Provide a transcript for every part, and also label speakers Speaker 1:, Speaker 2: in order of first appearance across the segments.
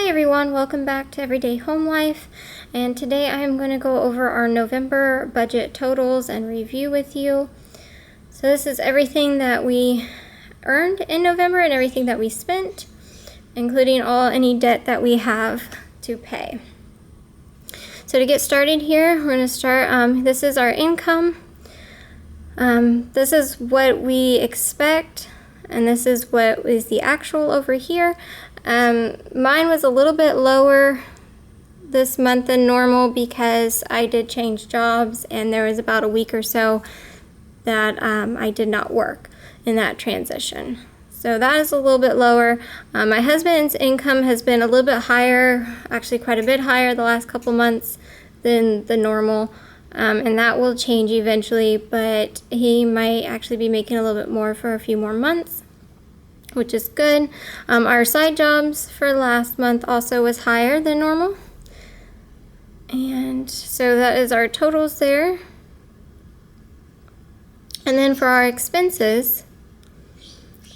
Speaker 1: everyone, welcome back to Everyday Home Life, and today I am going to go over our November budget totals and review with you. So this is everything that we earned in November and everything that we spent, including any debt that we have to pay. So to get started here, we're going to start, this is our income. This is what we expect, and this is what is the actual over here. Mine was a little bit lower this month than normal because I did change jobs, and there was about a week or so that I did not work in that transition. So that is a little bit lower. My husband's income has been a little bit higher, actually quite a bit higher the last couple months than the normal. And that will change eventually, but he might actually be making a little bit more for a few more months, which is good. Our side jobs for last month also was higher than normal. And so that is our totals there. And then for our expenses,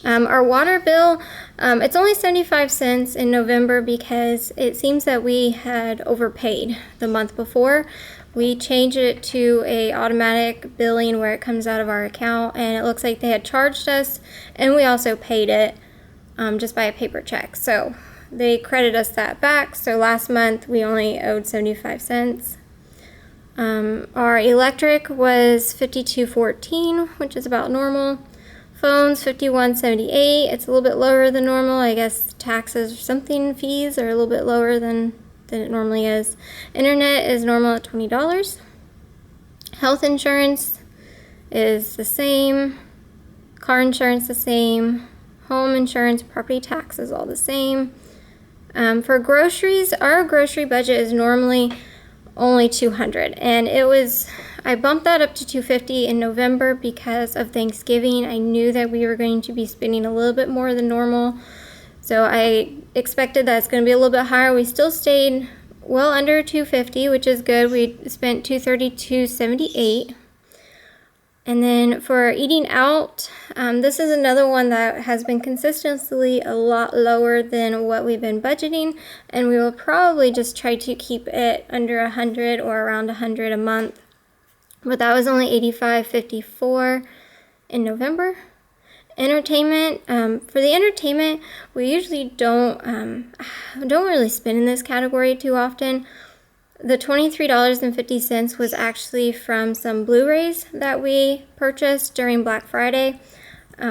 Speaker 1: our water bill, it's only 75 cents in November because it seems that we had overpaid the month before. We changed it to a automatic billing where it comes out of our account, and it looks like they had charged us, and we also paid it just by a paper check. So they credit us that back. So last month we only owed 75 cents. Our electric was $52.14, which is about normal. Phones $51.78. It's a little bit lower than normal. I guess taxes or something, fees are a little bit lower than it normally is. Internet is normal at $20. Health insurance is the same. Car insurance the same. Home insurance, property tax is all the same. For groceries, our grocery budget is normally only $200, and I bumped that up to $250 in November because of Thanksgiving. I knew that we were going to be spending a little bit more than normal, so I expected that it's going to be a little bit higher. We still stayed well under $250, which is good. We spent $232.78. And then for eating out, this is another one that has been consistently a lot lower than what we've been budgeting, and we will probably just try to keep it under 100 or around 100 a month. But that was only $85.54 in November. Entertainment, for the entertainment, we usually don't really spend in this category too often. The $23.50 was actually from some Blu-rays that we purchased during Black Friday.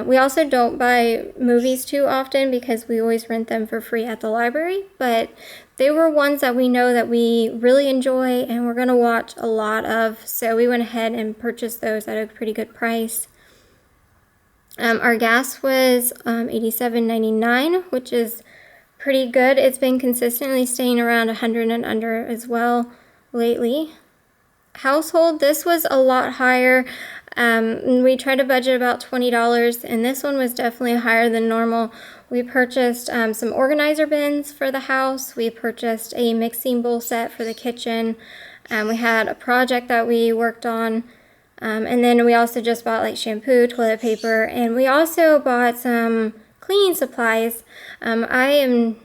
Speaker 1: We also don't buy movies too often because we always rent them for free at the library, but they were ones that we know that we really enjoy and we're going to watch a lot of, so we went ahead and purchased those at a pretty good price. Our gas was $87.99, which is pretty good. It's been consistently staying around 100 and under as well lately. Household, this was a lot higher. We tried to budget about $20, and this one was definitely higher than normal. We purchased some organizer bins for the house. We purchased a mixing bowl set for the kitchen. We had a project that we worked on. And then we also just bought like shampoo, toilet paper, and we also bought some cleaning supplies. I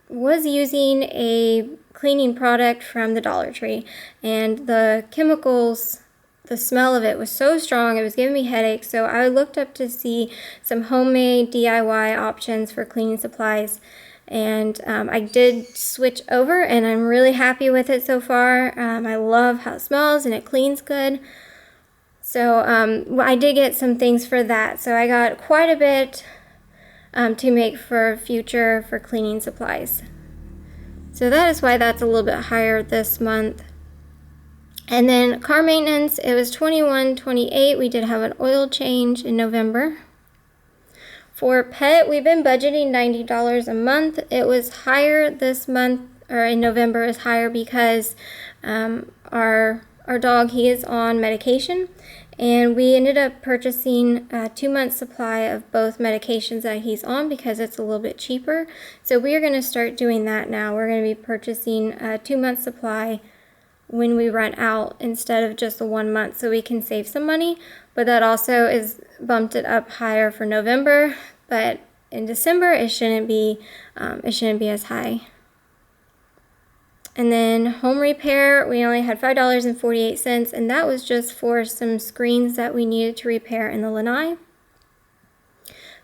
Speaker 1: was using a cleaning product from the Dollar Tree, and the chemicals, the smell of it was so strong, it was giving me headaches, so I looked up to see some homemade DIY options for cleaning supplies, and I did switch over, and I'm really happy with it so far. I love how it smells, and it cleans good. So I did get some things for that, so I got quite a bit to make for future for cleaning supplies. So that is why that's a little bit higher this month. And then car maintenance, it was $21.28. We did have an oil change in November. For pet, we've been budgeting $90 a month. It was higher this month, or in November is higher because our dog, he is on medication, and we ended up purchasing a 2-month supply of both medications that he's on because it's a little bit cheaper. So we are going to start doing that now. We're going to be purchasing a 2-month supply when we run out instead of just the 1 month, so we can save some money. But that also is bumped it up higher for November, but in December it shouldn't be as high. And then home repair, we only had $5.48, and that was just for some screens that we needed to repair in the lanai.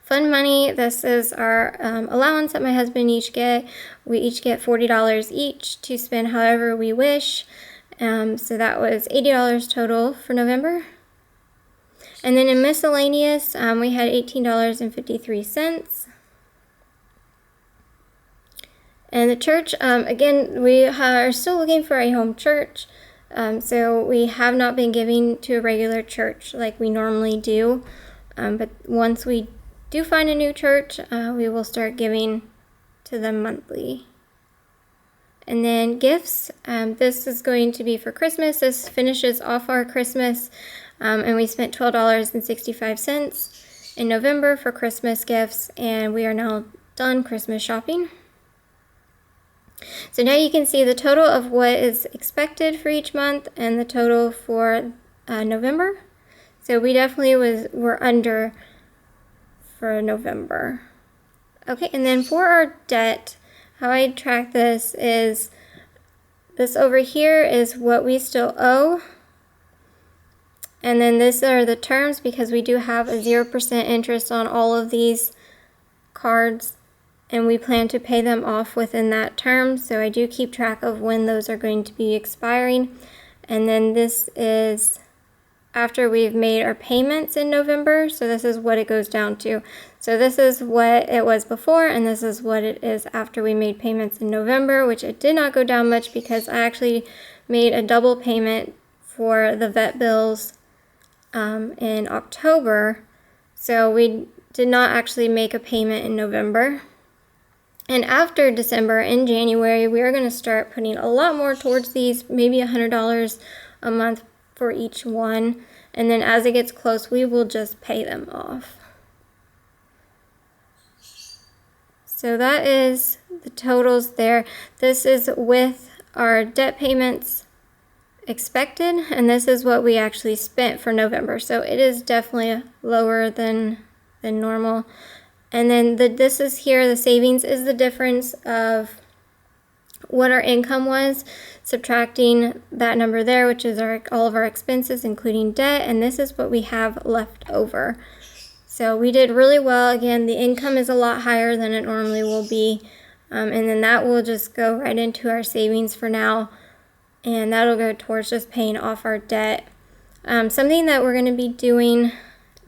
Speaker 1: Fund money, this is our allowance that my husband each get. We each get $40 each to spend however we wish. So that was $80 total for November. And then in miscellaneous, we had $18.53. And the church, again, we are still looking for a home church. So we have not been giving to a regular church like we normally do. But once we do find a new church, we will start giving to them monthly. And then gifts, this is going to be for Christmas. This finishes off our Christmas, and we spent $12.65 in November for Christmas gifts, and we are now done Christmas shopping. So now you can see the total of what is expected for each month and the total for November. So we definitely were under for November. Okay, and then for our debt, how I track this is this over here is what we still owe. And then these are the terms, because we do have a 0% interest on all of these cards, and we plan to pay them off within that term. So I do keep track of when those are going to be expiring. And then this is after we've made our payments in November. So this is what it goes down to. So this is what it was before, and this is what it is after we made payments in November, which it did not go down much because I actually made a double payment for the vet bills in October. So we did not actually make a payment in November. And after December, in January, we are going to start putting a lot more towards these, maybe $100 a month for each one. And then as it gets close, we will just pay them off. So that is the totals there. This is with our debt payments expected, and this is what we actually spent for November. So it is definitely lower than normal. And then this is here, the savings is the difference of what our income was, subtracting that number there, which is all of our expenses, including debt, and this is what we have left over. So we did really well. Again, the income is a lot higher than it normally will be, and then that will just go right into our savings for now, and that'll go towards just paying off our debt. Something that we're going to be doing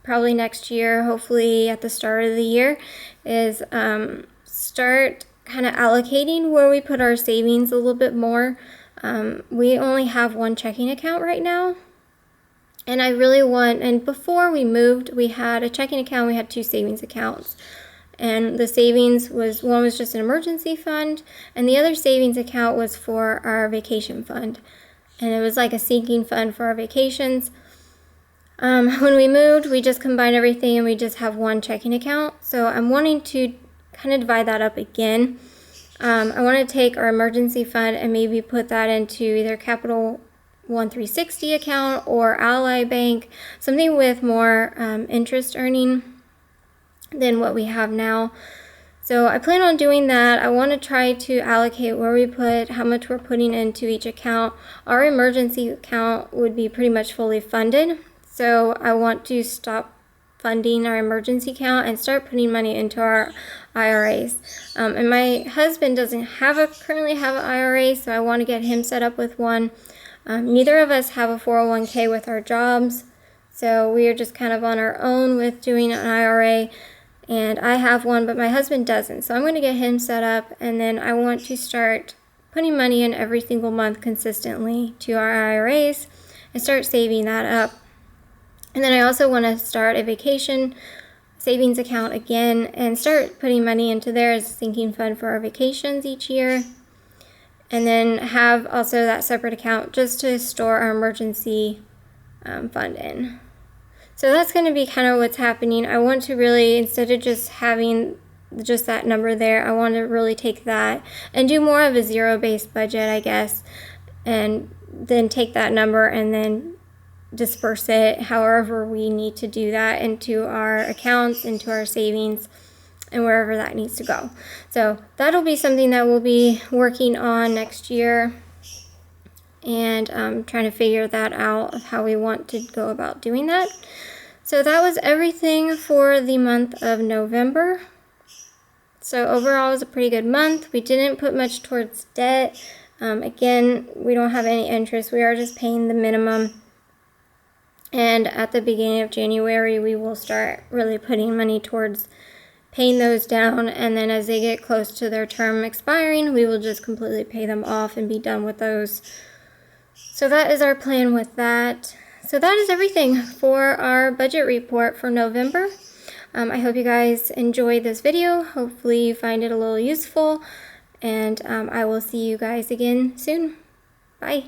Speaker 1: probably next year, hopefully at the start of the year, is start kind of allocating where we put our savings a little bit more. We only have one checking account right now, and I really want, and before we moved, we had a checking account, we had two savings accounts. And the savings was, one was just an emergency fund, and the other savings account was for our vacation fund. And it was like a sinking fund for our vacations. When we moved, we just combined everything and we just have one checking account. So I'm wanting to kind of divide that up again. I want to take our emergency fund and maybe put that into either Capital One 360 account or Ally Bank, something with more interest earning than what we have now. So I plan on doing that. I want to try to allocate where we put, how much we're putting into each account. Our emergency account would be pretty much fully funded. So I want to stop funding our emergency account and start putting money into our IRAs. And my husband doesn't currently have an IRA, so I want to get him set up with one. Neither of us have a 401k with our jobs, so we are just kind of on our own with doing an IRA. And I have one, but my husband doesn't. So I'm going to get him set up, and then I want to start putting money in every single month consistently to our IRAs and start saving that up. And then I also want to start a vacation savings account again and start putting money into there as a sinking fund for our vacations each year. And then have also that separate account just to store our emergency fund in. So that's going to be kind of what's happening. I want to really, instead of just having just that number there, I want to really take that and do more of a zero-based budget, I guess, and then take that number and then disperse it however we need to do that into our accounts, into our savings, and wherever that needs to go. So that'll be something that we'll be working on next year, and trying to figure that out of how we want to go about doing that. So that was everything for the month of November. So overall, it was a pretty good month. We didn't put much towards debt. Again, we don't have any interest. We are just paying the minimum. And at the beginning of January, we will start really putting money towards paying those down. And then as they get close to their term expiring, we will just completely pay them off and be done with those. So that is our plan with that. So that is everything for our budget report for November. I hope you guys enjoyed this video. Hopefully you find it a little useful. And I will see you guys again soon. Bye.